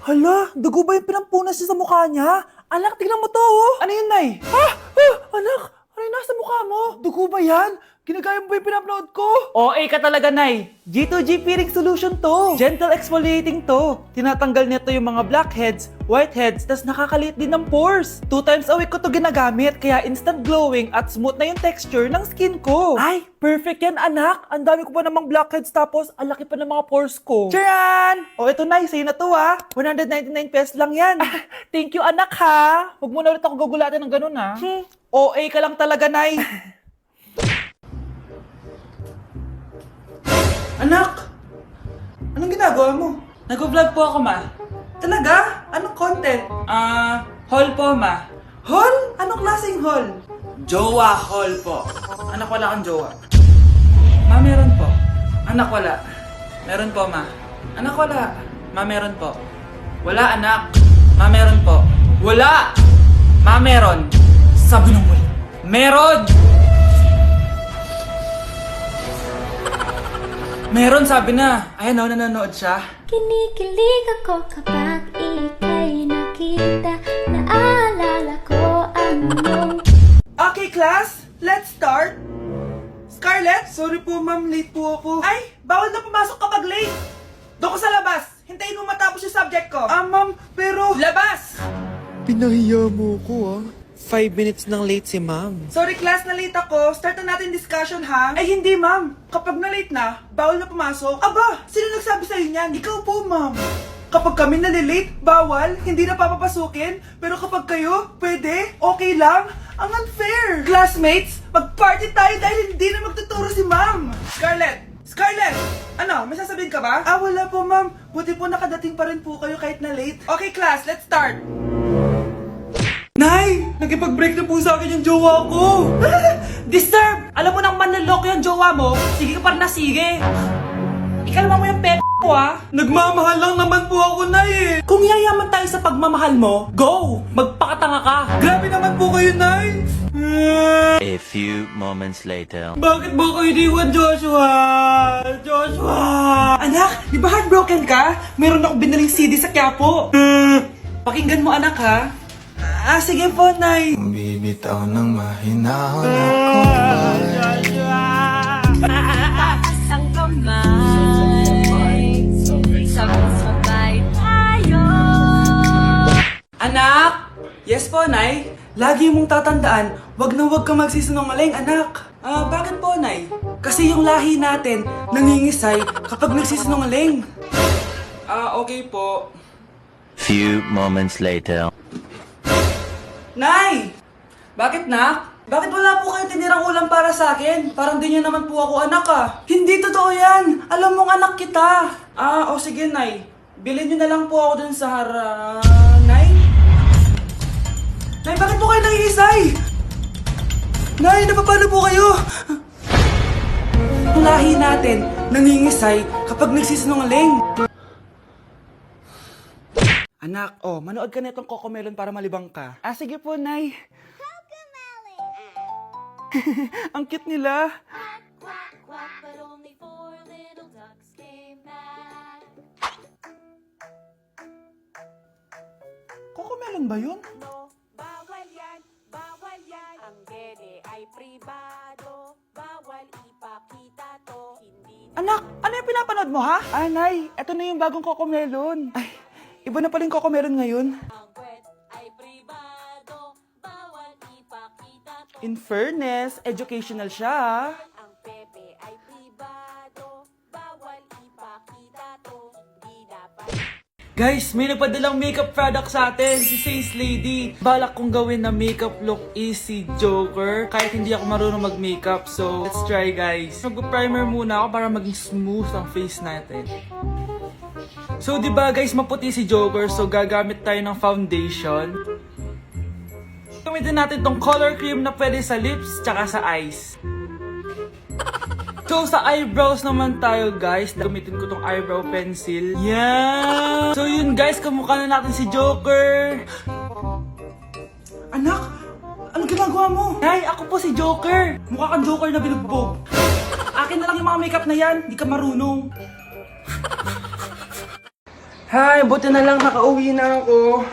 Hala, dugo ba yung pinampunas niya sa mukha niya? Anak, tingnan mo to, oh. Ano yun, Nay? Anak, ano yung nasa mukha mo? Dugo ba yan? Ginagaya mo ba yung pinupload ko? OA ka talaga, Nay. G2G peeling solution to. Gentle exfoliating to. Tinatanggal nito yung mga blackheads, whiteheads, tas nakakaliit din ng pores. 2 times a week ko to ginagamit, kaya instant glowing at smooth na yung texture ng skin ko. Ay, perfect yan, anak. Ang dami ko pa namang blackheads, tapos ang laki pa ng mga pores ko. Charan! O, ito, Nay, sa'yo na to, ha. 199 pesos lang yan. Thank you, anak, ha. Huwag mo na ulit ako gugulatin ng ganun, ha. OA ka lang talaga, Nay. Anak! Anong ginagawa mo? Nag-vlog po ako, ma. Talaga? Anong content? Haul po, ma. Haul? Anong klaseng haul? Jowa haul po. Anak, wala kang jowa. Ma, meron po. Anak, wala. Meron po, ma. Anak, wala. Ma, meron po. Wala, anak. Ma, meron po. Wala! Ma, meron. Sabi ng wala. Meron! Meron, sabi na. Ayan o, nanonood siya. Kinikilig ako kapag ika'y nakita. Naalala ko ang iyong... Okay, class. Let's start. Scarlett, sorry po ma'am, late po ako. Ay, bawal na pumasok kapag late. Doon ko sa labas. Hintayin mo matapos yung subject ko. Ma'am, pero... Labas! Pinahiya mo ko 5 minutes nang late si ma'am. Sorry class, na late ako. Start na natin discussion, ha? Ay, hindi ma'am. Kapag na late na, bawal na pumasok. Aba, sino nagsabi sa'yo niyan? Ikaw po, ma'am. Kapag kami nalilate, bawal, hindi na papapasukin. Pero kapag kayo, pwede, okay lang. Ang unfair. Classmates, mag-party tayo dahil hindi na magtuturo si ma'am. Scarlett! Scarlett! Ano, may sasabihin ka ba? Wala po, ma'am. Buti po nakadating pa rin po kayo kahit na late. Okay, class, let's start. Nay! Nakipag-break na po sa akin yung jowa ko! Disturb! Alam mo nang manloloko yung jowa mo, sige ka pa rin na sige! Ikalma mo yung ko, ha? Nagmamahal lang naman po ako, Nay, eh! Kung yayaman tayo sa pagmamahal mo, go! Magpakatanga ka! Grabe naman po kayo, Nay! A few moments later. Bakit mo ko iniwan, Joshua? Joshua! Anak, di ba heartbroken ka? Meron akong binaling CD sa Quiapo. Pakinggan mo, anak, ha? Sige po, Nay. Bibitaw ng mahinahon ako ba? Taas ang kamay. Sabay-sabay tayo. Anak! Yes po, Nay. Lagi mong tatandaan, wag na wag ka magsisinungaling, anak. Bakit po, Nay? Kasi yung lahi natin nangingisay kapag nagsisinungaling. Okay po. Few moments later. Nay! Bakit, nak? Bakit wala po kayo tinirang ulam para sa akin? Parang di niyo naman po ako anak, ah. Hindi totoo yan! Alam mong anak kita! Sige, Nay. Bilhin niyo na lang po ako dun sa Nay? Nay, bakit po kayo nangiisay? Nay, napapano po kayo? Ang lahi natin nangingisay kapag nagsisinungaling. Anak, manood ka na itong Cocomelon para malibang ka. Sige po, Nay. Ang cute nila. Quack, quack, but only 4 little ducks came back. Cocomelon ba yun? No, bawal yan, bawal yan. Ang gene ay pribado, bawal ipakita to. Hindi Anak, ano yung pinapanood mo, ha? Nay, eto na yung bagong Cocomelon. Ay, iba na pala yung Cocomelon ngayon. ang kwet ay pribado, bawal ipakita to. In fairness, educational siya, ha? Ang pepe ay pribado, bawal ipakita to. Hindi dapat. Guys, may nagpadalang makeup product sa atin, si Says Lady. Balak kong gawin na makeup look is si Joker, kahit hindi ako marunong mag-makeup. So, let's try, guys. Mag-primer muna ako para maging smooth ang face natin. So, di ba guys, maputi si Joker, so gagamit tayo ng foundation. Gamitin natin tong color cream na pwede sa lips tsaka sa eyes. So, sa eyebrows naman tayo, guys. Gamitin ko tong eyebrow pencil. Yan! So, yun guys, kamukha na natin si Joker. Anak, anong ginagawa mo? Nay, ako po si Joker. Mukha kang Joker na binugbog. Akin na lang yung mga makeup na yan, di ka marunong. Hi, buti na lang nakauwi na ako.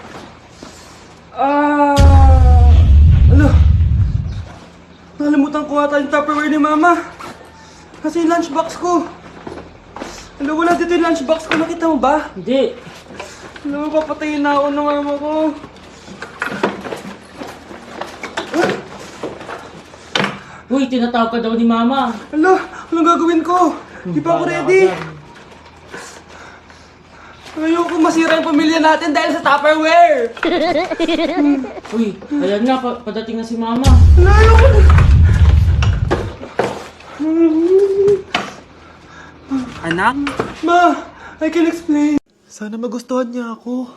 Ano? Nakalimutan ko ata yung Tupperware ni Mama. Kasi yung lunchbox ko. Ano, wala dito yung lunchbox ko. Nakita mo ba? Hindi. Alam mo, papatayin na ako ng mama ko. Uy, tinatawag ka daw ni Mama. Alo, anong gagawin ko? Di pa ako ready. Ayoko masira yung pamilya natin dahil sa Tupperware. Uy, ayan nga, padating na si Mama. Ayoko na. Anak? Ma, I can explain. Sana magustuhan niya ako.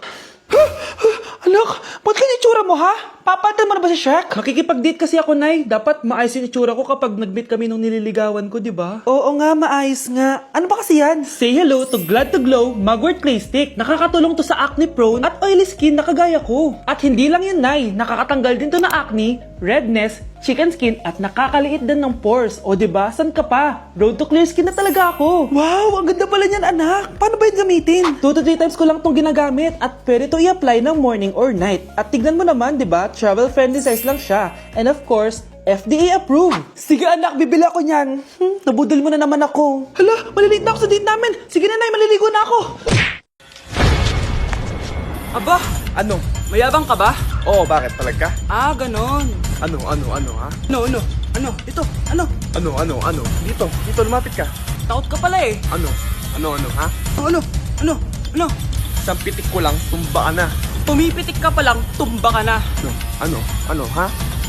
Anak, ba't ganyan itsura mo ha? Papalitan mo na ba si Shrek? Makikipag-date kasi ako, Nay. Dapat maayos yung itsura ko kapag nag-meet kami nung nililigawan ko, di ba? Oo nga, maayos nga. Ano ba kasi yan? Say hello to Glad to Glow Mugwort Clay Stick. Nakakatulong to sa acne prone at oily skin na kagaya ko. At hindi lang yun, Nay. Nakakatanggal din to na acne, redness, chicken skin at nakakaliit din ng pores. O di ba? San ka pa? Road to clear skin na talaga ako. Wow, ang ganda pala niyan, anak. Paano ba yun gamitin? 2 to 3 times ko lang tong ginagamit at pwede to i-apply ng morning or night. At tignan mo naman, di ba? Travel friendly size lang siya. And of course, FDA approved. Sige anak, bibili ako niyan. Nabudol mo na naman ako. Hala, malilate na ako sa date namin. Sige na, Nay, maliligo na ako. Aba, Ano? mayabang ka ba? Oo, bakit talaga? Ah, ganon. Ano, ha? Ano? Ito, ano? Ano? Dito, lumapit ka. Takot ka pala eh. Ano, ha? Ano? Isang pitik ko lang, tumba ka na. Pumipitik ka pa lang, tumba ka na. Ano, ha?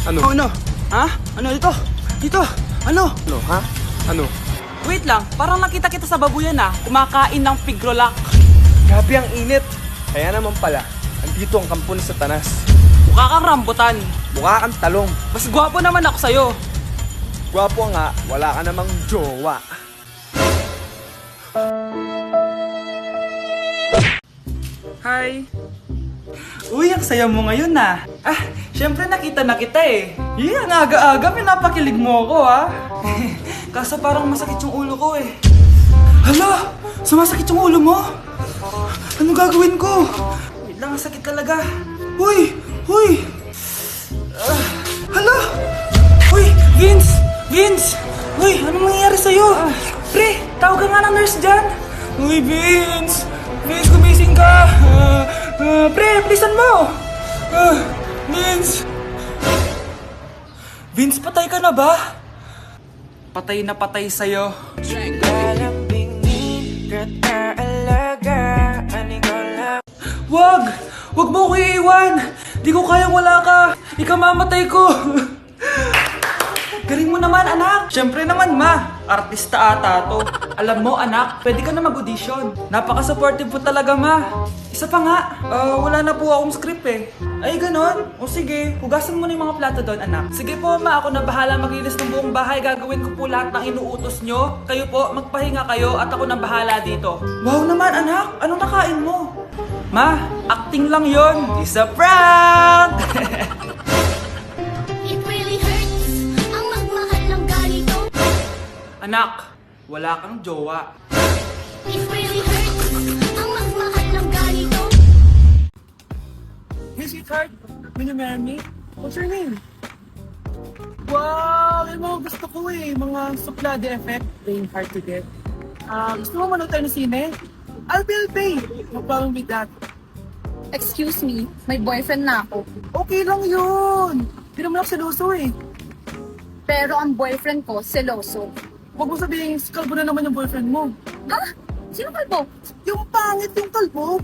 Ano, Ano? Ha? Ano dito? Dito? Ano? ha? Ano? Wait lang, parang nakita kita sa babuyan ah. Kumakain ng pigrolak. Grabe ang init. Kaya naman pala, andito ang kampo ni Satanas. Mukha kang rambutan. Mukha kang talong. Mas gwapo naman ako sa'yo. Gwapo nga, wala ka namang jowa. Hi. Uy, ang saya mo ngayon ah. Syempre nakita na kita eh. Ang aga-aga, pinapakilig mo ako ah. Kaso parang masakit yung ulo ko eh. Hala, sumasakit yung ulo mo? Anong gagawin ko? Wait lang, ang sakit talaga. Uy! Hala! Uy, Vince! Uy, anong nangyayari sa'yo? Pre, tawagan nga ng nurse dyan. Uy, Vince, gumising ka. Pre, pleasean mo. Vince, patay ka na ba? Patay na patay sa'yo. Wag mo ko iiwan. Di ko kayang wala ka. Ikamamatay ko. Galing mo naman, anak. Siyempre naman, ma. Artista ata to. Alam mo, anak, pwede ka na mag-audition. Napaka-supportive po talaga, ma. Isa pa nga, wala na po akong script eh. Ay, ganon? O sige, hugasan mo na yung mga plato doon, anak. Sige po, ma. Ako na bahala maglinis ng buong bahay. Gagawin ko po lahat ng inuutos nyo. Kayo po, magpahinga kayo at ako na bahala dito. Wow naman, anak. Anong nakain mo? Ma, acting lang yon. It's a prank! It really hurts ang magmahal ng ganito. Anak, wala kang jowa. It really hurts ang magmahal ng ganito. Hey, sweetheart. Will you marry me? What's your name? Wow! Yung mga gusto ko eh. Mga suplade effect. Playing hard to get. Gusto mo manood tayo ng sine? I'll pay. No problem with that. Excuse me, may boyfriend na ako. Okay lang yun. Hindi naman ako seloso eh. Pero ang boyfriend ko, seloso. Huwag mo sabihin, kalbo na naman yung boyfriend mo. Ha? Sino kalbo? Yung pangit yung kalbo.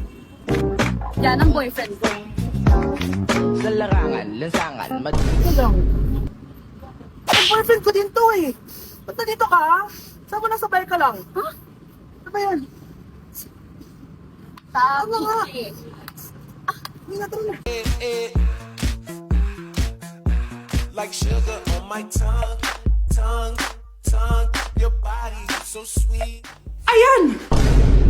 Yan ang boyfriend ko. Ito lang. Ang boyfriend ko din to eh. Ba't nandito ka? Saan mo nasabay ka lang? Ha? Ano ba yan? Sabi nga? eh. Hindi na tara na. Like sugar on my tongue, your body so sweet. Ayan!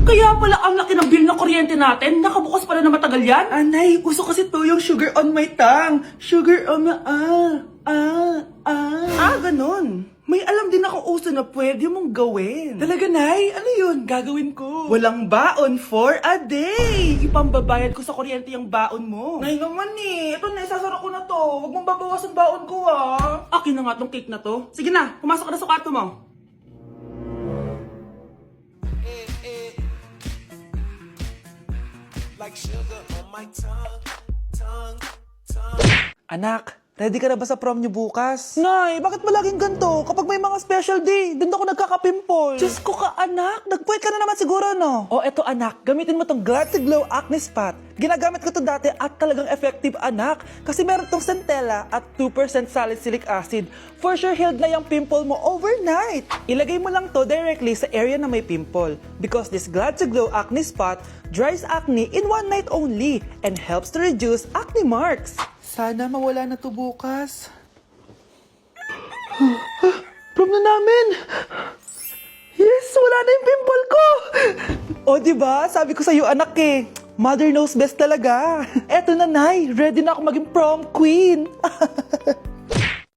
Kaya pala ang laki ng bill ng kuryente natin. Nakabukas pala na matagal yan. Anay, uso kasi to yung sugar on my tongue. Sugar on my... ganun. May alam din akong uso na pwede mong gawin. Talaga, Nay? Ano yun? Gagawin ko. Walang baon for a day. Ipambabayad ko sa kuryente yung baon mo. Nay naman eh. Ito na, isasara ko na to. Huwag mong babawasan baon ko ah. Akin na nga tong cake na to. Sige na, pumasok ka na sa kwarto mo. Like sugar on my tongue, tongue, tongue. Anak, ready ka na ba sa prom niyo bukas? Nay, bakit ba laging ganito? Kapag may mga special day, dun ako nagkaka-pimple. Diyos ko ka, anak. Nagpuwet ka na naman siguro, no? O, eto anak, gamitin mo tong Glad to Glow Acne Spot. Ginagamit ko to dati at talagang effective, anak. Kasi meron tong centella at 2% salicylic acid. For sure, healed na yung pimple mo overnight. Ilagay mo lang to directly sa area na may pimple. Because this Glad to Glow Acne Spot dries acne in one night only and helps to reduce acne marks. Sana mawala na to bukas. Prom na namin! Yes! Wala na yung pimple ko! O, diba? Sabi ko sa'yo, anak eh. Mother knows best talaga. Eto na, Nay. Ready na ako maging prom queen.